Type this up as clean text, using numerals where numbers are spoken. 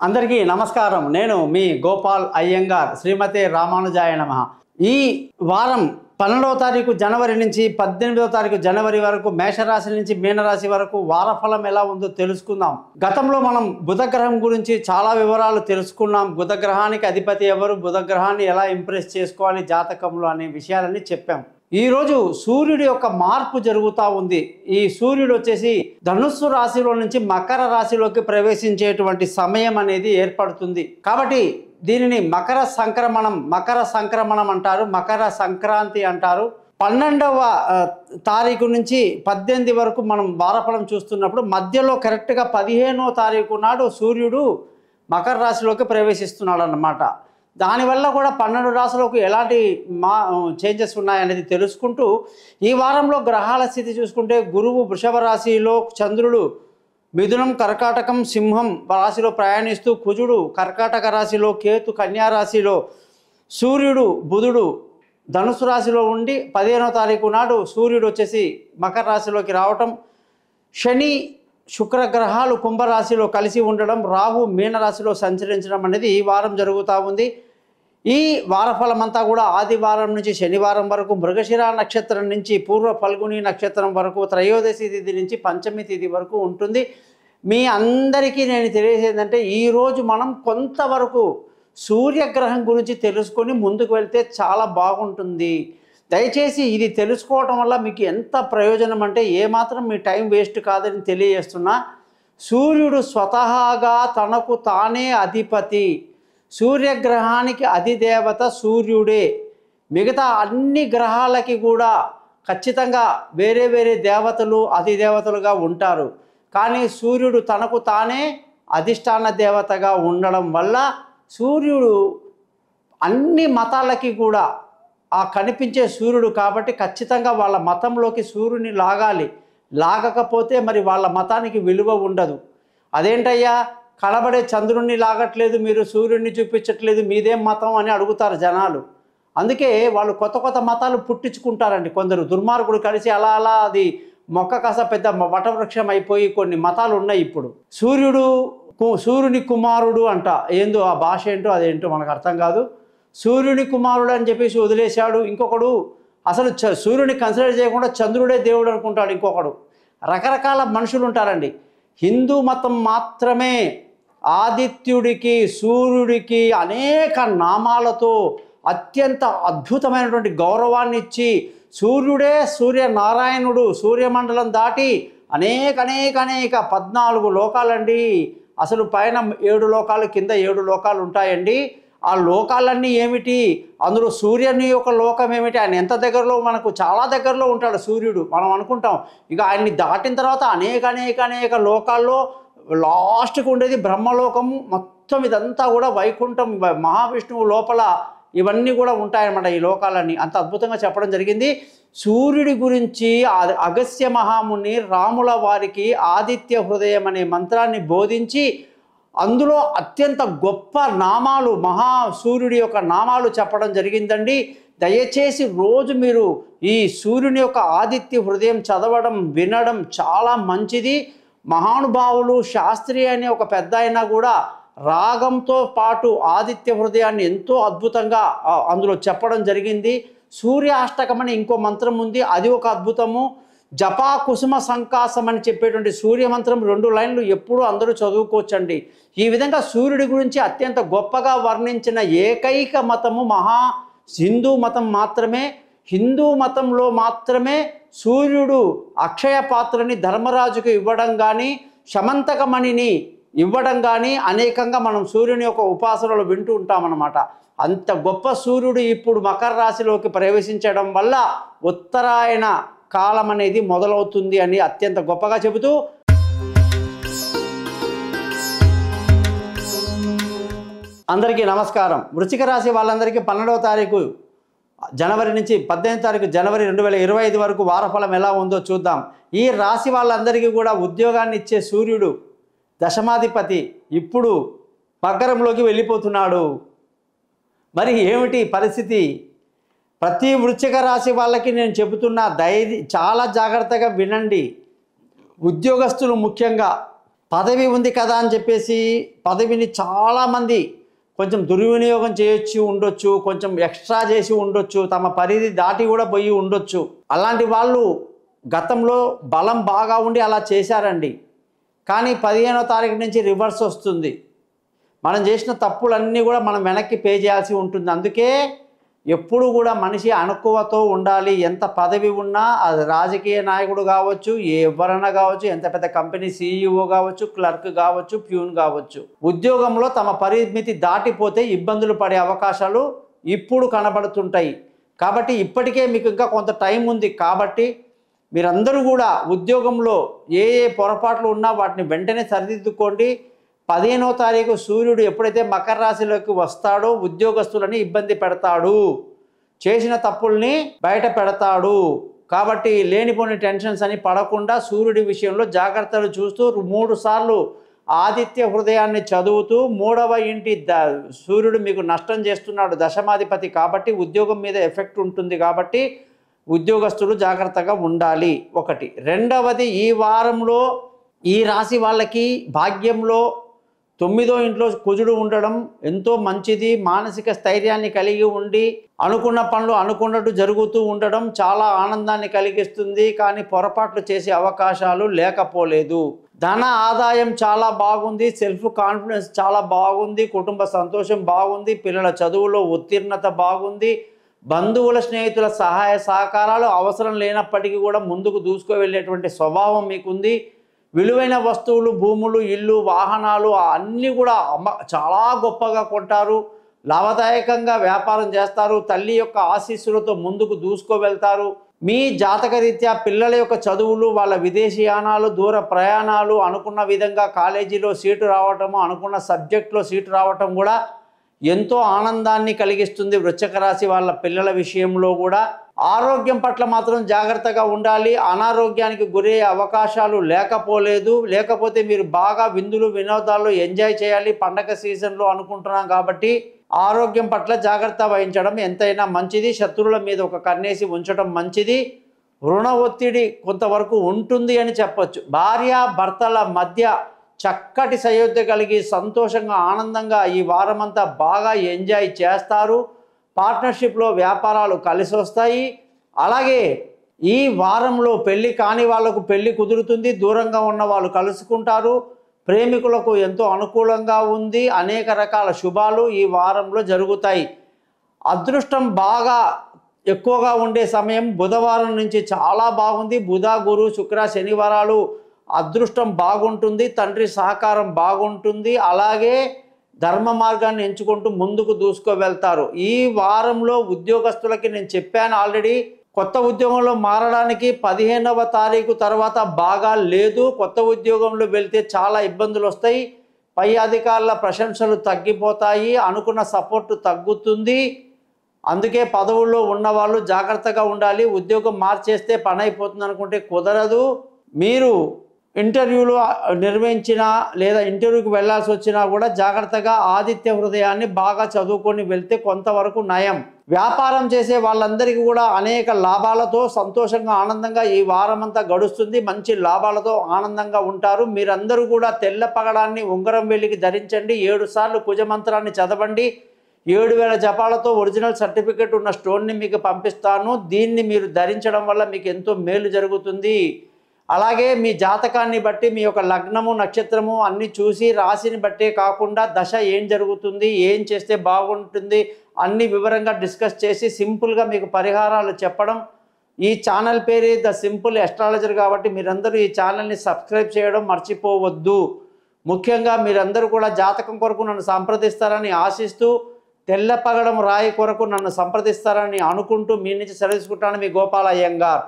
అందరికీ నమస్కారం. నేను మీ గోపాల్ అయ్యంగార్. శ్రీమతే రామానుజాయ నమః. ఈ వారం 12వ తారీఖు జనవరి నుంచి 18వ తారీఖు జనవరి వరకు మేషరాశి నుంచి మీనరాశి వరకు వారఫలం ఎలా ఉందో తెలుసుకుందాం. గతంలో మనం బుధగ్రహం గురించి చాలా వివరాలు తెలుసుకున్నాం. బుధగ్రహానికి అధిపతి ఎవరు, బుధగ్రహాన్ని ఎలా ఇంప్రెస్ చేసుకోవాలి జాతకంలో అనే విషయాలన్నీ చెప్పాం. ఈరోజు సూర్యుడి యొక్క మార్పు జరుగుతూ ఉంది. ఈ సూర్యుడు వచ్చేసి ధనుస్సు రాశిలో నుంచి మకర రాశిలోకి ప్రవేశించేటువంటి సమయం అనేది ఏర్పడుతుంది. కాబట్టి దీనిని మకర సంక్రమణం అంటారు, మకర సంక్రాంతి అంటారు. 12వ తారీఖు నుంచి 18 వరకు మనం వారఫలం చూస్తున్నప్పుడు మధ్యలో కరెక్ట్గా 15వ తారీఖు నాడు సూర్యుడు మకర రాశిలోకి ప్రవేశిస్తున్నాడు అన్నమాట. దానివల్ల కూడా 12 రాశులకు ఎలాంటి చేంజెస్ ఉన్నాయనేది తెలుసుకుంటూ ఈ వారంలో గ్రహాల స్థితి చూసుకుంటే గురువు వృషభ రాశిలో, చంద్రుడు మిథునం, కర్కాటకం, సింహం రాశిలో ప్రయాణిస్తూ, కుజుడు కర్కాటక రాశిలో, కేతు కన్యా రాశిలో, సూర్యుడు బుధుడు ధనుసు రాశిలో ఉండి 15వ తారీఖు నాడు సూర్యుడు వచ్చేసి మకర రాశిలోకి రావటం, శని శుక్రగ్రహాలు కుంభరాశిలో కలిసి ఉండడం, రాహు మీనరాశిలో సంచరించడం అనేది ఈ వారం జరుగుతూ ఉంది. ఈ వారఫలం అంతా కూడా ఆదివారం నుంచి శనివారం వరకు, మృగశిర నక్షత్రం నుంచి పూర్వ ఫల్గుని నక్షత్రం వరకు, త్రయోదశి తిథి నుంచి పంచమి తిథి వరకు ఉంటుంది. మీ అందరికీ నేను తెలియజేసేదంటే ఈరోజు మనం కొంతవరకు సూర్యగ్రహం గురించి తెలుసుకొని ముందుకు వెళ్తే చాలా బాగుంటుంది. దయచేసి ఇది తెలుసుకోవటం వల్ల మీకు ఎంత ప్రయోజనం అంటే ఏమాత్రం మీ టైం వేస్ట్ కాదని తెలియజేస్తున్నా. సూర్యుడు స్వతహాగా తనకు తానే అధిపతి. సూర్యగ్రహానికి అధిదేవత సూర్యుడే. మిగతా అన్ని గ్రహాలకి కూడా ఖచ్చితంగా వేరే వేరే దేవతలు అధిదేవతలుగా ఉంటారు. కానీ సూర్యుడు తనకు తానే అధిష్టాన దేవతగా ఉండడం వల్ల సూర్యుడు అన్ని మతాలకి కూడా ఆ కనిపించే సూర్యుడు కాబట్టి ఖచ్చితంగా వాళ్ళ మతంలోకి సూర్యుని లాగకపోతే మరి వాళ్ళ మతానికి విలువ ఉండదు. అదేంటయ్యా కనబడే చంద్రుణ్ణి లాగట్లేదు, మీరు సూర్యుడిని చూపించట్లేదు, మీదేం మతం అని అడుగుతారు జనాలు. అందుకే వాళ్ళు కొత్త కొత్త మతాలు పుట్టించుకుంటారండి. కొందరు దుర్మార్గుడు కలిసి అలా అది మొక్క కాస పెద్ద వటవృక్షం అయిపోయి కొన్ని మతాలు ఉన్నాయి ఇప్పుడు. సూర్యుని కుమారుడు అంట, ఏందో ఆ భాష ఏంటో అదేంటో మనకు అర్థం కాదు. సూర్యుని కుమారుడు అని చెప్పేసి వదిలేశాడు. ఇంకొకడు అసలు సూర్యుని కన్సిడర్ చేయకుండా చంద్రుడే దేవుడు అనుకుంటాడు. ఇంకొకడు రకరకాల మనుషులు ఉంటారండి. హిందూ మతం మాత్రమే ఆదిత్యుడికి సూర్యుడికి అనేక నామాలతో అత్యంత అద్భుతమైనటువంటి గౌరవాన్ని ఇచ్చి సూర్యనారాయణుడు సూర్యమండలం దాటి అనేక 14 లోకాలండి. అసలు పైన 7 లోకాలు, కింద 7 లోకాలు ఉంటాయండి. ఆ లోకాలన్నీ ఏమిటి, అందులో సూర్యుని యొక్క లోకం ఏమిటి, ఆయన ఎంత దగ్గరలో, మనకు చాలా దగ్గరలో ఉంటాడు సూర్యుడు. మనం అనుకుంటాం ఇక ఆయన్ని దాటిన తర్వాత అనేక లోకాల్లో లాస్ట్కి ఉండేది బ్రహ్మలోకము. మొత్తం ఇదంతా కూడా వైకుంఠం, మహావిష్ణువు లోపల ఇవన్నీ కూడా ఉంటాయన్నమాట. ఈ లోకాలన్నీ అంత అద్భుతంగా చెప్పడం జరిగింది. సూర్యుడి గురించి అగస్త్య మహాముని రాముల వారికి ఆదిత్య హృదయం అనే మంత్రాన్ని బోధించి అందులో అత్యంత గొప్ప నామాలు, సూర్యుడి యొక్క నామాలు చెప్పడం జరిగిందండి. దయచేసి రోజు మీరు ఈ సూర్యుని యొక్క ఆదిత్య హృదయం చదవడం, వినడం చాలా మంచిది. మహానుభావులు శాస్త్రి అనే ఒక పెద్ద అయినా కూడా రాగంతో పాటు ఆదిత్య హృదయాన్ని ఎంతో అద్భుతంగా అందులో చెప్పడం జరిగింది. సూర్యాష్టకం అని ఇంకో మంత్రం ఉంది, అది ఒక అద్భుతము. జపా కుసుమ సంకాసం అని చెప్పేటువంటి సూర్యమంత్రం 2 లైన్లు ఎప్పుడూ అందరూ చదువుకోవచ్చండి. ఈ విధంగా సూర్యుడి గురించి అత్యంత గొప్పగా వర్ణించిన ఏకైక మతము హిందూ మతం మాత్రమే. హిందూ మతంలో మాత్రమే సూర్యుడు అక్షయ పాత్రని ధర్మరాజుకు ఇవ్వడం కానీ, శమంతకమణిని ఇవ్వడం కానీ అనేకంగా మనం సూర్యుని యొక్క ఉపాసనలు వింటూ ఉంటామన్నమాట. అంత గొప్ప సూర్యుడు ఇప్పుడు మకర రాశిలోకి ప్రవేశించడం వల్ల ఉత్తరాయణ కాలం అనేది మొదలవుతుంది అని అత్యంత గొప్పగా చెబుతూ అందరికీ నమస్కారం. వృశ్చిక రాశి వాళ్ళందరికీ 12వ తారీఖు జనవరి నుంచి 18వ తారీఖు జనవరి 2025 వరకు వారఫలం ఎలా ఉందో చూద్దాం. ఈ రాశి వాళ్ళందరికీ కూడా ఉద్యోగాన్ని ఇచ్చే సూర్యుడు దశమాధిపతి ఇప్పుడు మకరంలోకి వెళ్ళిపోతున్నాడు. మరి ఏమిటి పరిస్థితి? ప్రతి వృశ్చిక రాశి వాళ్ళకి నేను చెబుతున్నా, చాలా జాగ్రత్తగా వినండి. ఉద్యోగస్తులు ముఖ్యంగా పదవి ఉంది కదా అని చెప్పేసి పదవిని చాలామంది కొంచెం దుర్వినియోగం చేయొచ్చు ఉండొచ్చు, కొంచెం ఎక్స్ట్రా చేసి ఉండొచ్చు, తమ పరిధి దాటి కూడా పోయి ఉండొచ్చు. అలాంటి వాళ్ళు గతంలో బలం బాగా ఉండి అలా చేశారండి. కానీ 15వ తారీఖు నుంచి రివర్స్ వస్తుంది. మనం చేసిన తప్పులన్నీ కూడా మనం వెనక్కి పే చేయాల్సి ఉంటుంది. అందుకే ఎప్పుడు కూడా మనిషి అణకువతో ఉండాలి. ఎంత పదవి ఉన్నా, అది రాజకీయ నాయకుడు కావచ్చు, ఎవరైనా కావచ్చు, ఎంత పెద్ద కంపెనీ CEO కావచ్చు, క్లర్క్ కావచ్చు, ప్యూన్ కావచ్చు, ఉద్యోగంలో తమ పరిమితి దాటిపోతే ఇబ్బందులు పడే అవకాశాలు ఇప్పుడు కనబడుతుంటాయి. కాబట్టి ఇప్పటికే మీకు ఇంకా కొంత టైం ఉంది. కాబట్టి మీరందరూ కూడా ఉద్యోగంలో ఏ పొరపాట్లు ఉన్నా వాటిని వెంటనే సరిదిద్దుకోండి. 15వ తారీఖు సూర్యుడు ఎప్పుడైతే మకర రాశిలోకి వస్తాడో ఉద్యోగస్తులని ఇబ్బంది పెడతాడు, చేసిన తప్పుల్ని బయట పెడతాడు. కాబట్టి లేనిపోని టెన్షన్స్ అని పడకుండా సూర్యుడి విషయంలో జాగ్రత్తలు చూస్తూ 3 సార్లు ఆదిత్య హృదయాన్ని చదువుతూ 3వ ఇంటి సూర్యుడు మీకు నష్టం చేస్తున్నాడు, దశమాధిపతి. కాబట్టి ఉద్యోగం మీద ఎఫెక్ట్ ఉంటుంది. కాబట్టి ఉద్యోగస్తులు జాగ్రత్తగా ఉండాలి. ఒకటి. రెండవది, ఈ వారంలో ఈ రాశి వాళ్ళకి భాగ్యంలో 9వ ఇంట్లో కుజుడు ఉండడం ఎంతో మంచిది. మానసిక స్థైర్యాన్ని కలిగి ఉండి అనుకున్న పనులు అనుకున్నట్టు జరుగుతూ ఉండడం చాలా ఆనందాన్ని కలిగిస్తుంది. కానీ పొరపాట్లు చేసే అవకాశాలు లేకపోలేదు. ధన ఆదాయం చాలా బాగుంది, సెల్ఫ్ కాన్ఫిడెన్స్ చాలా బాగుంది, కుటుంబ సంతోషం బాగుంది, పిల్లల చదువులో ఉత్తీర్ణత బాగుంది, బంధువుల స్నేహితుల సహాయ సహకారాలు అవసరం లేనప్పటికీ కూడా ముందుకు దూసుకు వెళ్ళేటువంటి స్వభావం మీకుంది. విలువైన వస్తువులు, భూములు, ఇల్లు, వాహనాలు అన్నీ కూడా చాలా గొప్పగా కొంటారు. లాభదాయకంగా వ్యాపారం చేస్తారు. తల్లి యొక్క ఆశీస్సులతో ముందుకు దూసుకు వెళ్తారు. మీ జాతకరీత్యా పిల్లల యొక్క చదువులు, వాళ్ళ విదేశీయానాలు, దూర ప్రయాణాలు, అనుకున్న విధంగా కాలేజీలో సీటు రావటము, అనుకున్న సబ్జెక్టులో సీటు రావటం కూడా ఎంతో ఆనందాన్ని కలిగిస్తుంది. వృశ్చిక రాశి వాళ్ళ పిల్లల విషయంలో కూడా ఆరోగ్యం పట్ల మాత్రం జాగ్రత్తగా ఉండాలి. అనారోగ్యానికి గురయ్యే అవకాశాలు లేకపోతే మీరు బాగా విందులు వినోదాల్లో ఎంజాయ్ చేయాలి. పండగ సీజన్లో అనుకుంటున్నాం కాబట్టి ఆరోగ్యం పట్ల జాగ్రత్త వహించడం ఎంతైనా మంచిది. శత్రువుల మీద ఒక కన్నేసి ఉంచడం మంచిది. రుణ ఒత్తిడి కొంతవరకు ఉంటుంది అని చెప్పొచ్చు. భార్య భర్తల మధ్య చక్కటి సయోధ్య కలిగి సంతోషంగా ఆనందంగా ఈ వారమంతా బాగా ఎంజాయ్ చేస్తారు. పార్ట్నర్షిప్లో వ్యాపారాలు కలిసి వస్తాయి. అలాగే ఈ వారంలో పెళ్లి కాని వాళ్లకు పెళ్లి కుదురుతుంది. దూరంగా ఉన్న వాళ్ళు కలుసుకుంటారు. ప్రేమికులకు ఎంతో అనుకూలంగా ఉంది. అనేక రకాల శుభాలు ఈ వారంలో జరుగుతాయి. అదృష్టం బాగా ఎక్కువగా ఉండే సమయం బుధవారం నుంచి చాలా బాగుంది. బుధ, గురు, శుక్ర, శనివారాలు అదృష్టం బాగుంటుంది. తండ్రి సహకారం బాగుంటుంది. అలాగే ధర్మ మార్గాన్ని ఎంచుకుంటూ ముందుకు దూసుకు వెళ్తారు. ఈ వారంలో ఉద్యోగస్తులకి నేను చెప్పాను ఆల్రెడీ, కొత్త ఉద్యోగంలో మారడానికి 15వ తారీఖు తర్వాత బాగా లేదు. కొత్త ఉద్యోగంలో వెళ్తే చాలా ఇబ్బందులు వస్తాయి. పై అధికారుల ప్రశంసలు తగ్గిపోతాయి. అనుకున్న సపోర్టు తగ్గుతుంది. అందుకే పదవుల్లో ఉన్నవాళ్ళు జాగ్రత్తగా ఉండాలి. ఉద్యోగం మార్చేస్తే పని అయిపోతుంది అనుకుంటే కుదరదు. మీరు ఇంటర్వ్యూలు నిర్వహించినా లేదా ఇంటర్వ్యూకి వెళ్ళాల్సి వచ్చినా కూడా జాగ్రత్తగా ఆదిత్య హృదయాన్ని బాగా చదువుకొని వెళ్తే కొంతవరకు నయం. వ్యాపారం చేసే వాళ్ళందరికీ కూడా అనేక లాభాలతో సంతోషంగా ఆనందంగా ఈ వారమంతా గడుస్తుంది. మంచి లాభాలతో ఆనందంగా ఉంటారు. మీరందరూ కూడా తెల్ల పగడాన్ని ఉంగరం వేలికి ధరించండి. 7 సార్లు కుజమంత్రాన్ని చదవండి. 7000 జపాలతో ఒరిజినల్ సర్టిఫికెట్ ఉన్న స్టోన్ని మీకు పంపిస్తాను. దీన్ని మీరు ధరించడం వల్ల మీకు ఎంతో మేలు జరుగుతుంది. అలాగే మీ జాతకాన్ని బట్టి మీ యొక్క లగ్నము, నక్షత్రము అన్నీ చూసి రాశిని బట్టే కాకుండా దశ ఏం జరుగుతుంది, ఏం చేస్తే బాగుంటుంది అన్ని వివరంగా డిస్కస్ చేసి సింపుల్గా మీకు పరిహారాలు చెప్పడం. ఈ ఛానల్ పేరు ద సింపుల్ ఎస్ట్రాలజర్. కాబట్టి మీరందరూ ఈ ఛానల్ని సబ్స్క్రైబ్ చేయడం మర్చిపోవద్దు. ముఖ్యంగా మీరందరూ కూడా జాతకం కొరకు నన్ను సంప్రదిస్తారని ఆశిస్తూ, తెల్ల పగడం రాయి కొరకు నన్ను సంప్రదిస్తారని అనుకుంటూ మీ నుంచి సెలవు తీసుకుంటాను. మీ గోపాల్ అయ్యంగార్.